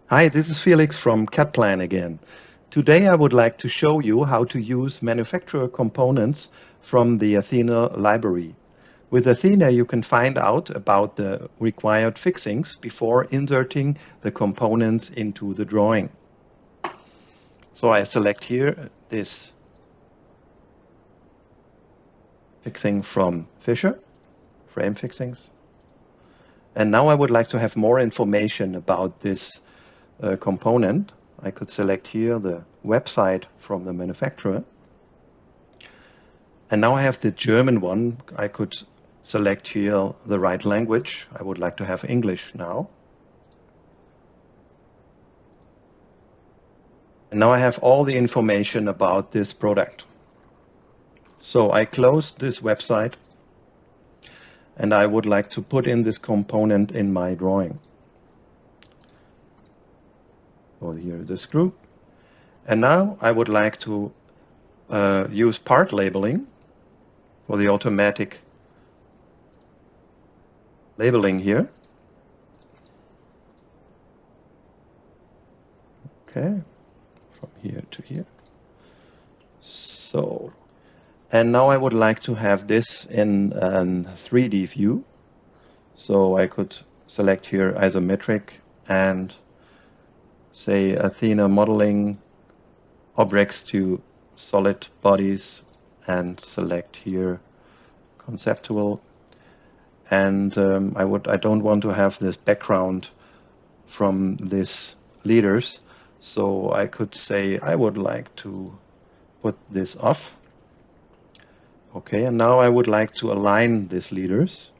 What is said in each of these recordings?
Hi, this is Felix from CADplan again. Today I would like to show you how to use manufacturer components from the ATHENA library. With ATHENA you can find out about the required fixings before inserting the components into the drawing. So I select here this fixing from Fisher, frame fixings. And now I would like to have more information about this component. I could select here the website from the manufacturer. And now I have the German one. I could select here the right language. I would like to have English now. And now I have all the information about this product. So I closed this website and I would like to put in this component in my drawing. So here is the screw. And now I would like to use part labeling for the automatic labeling here. Okay, from here to here. So, and now I would like to have this in a 3D view. So I could select here isometric and say ATHENA modeling objects to solid bodies and select here conceptual. And I don't want to have this background from these leaders. So I could say I would like to put this off. Okay, and now I would like to align these leaders.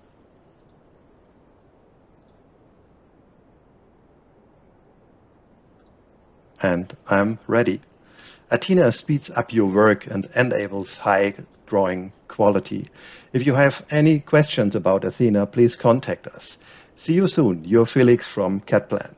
And I'm ready. ATHENA speeds up your work and enables high drawing quality. If you have any questions about ATHENA, please contact us. See you soon. You're Felix from CADplan.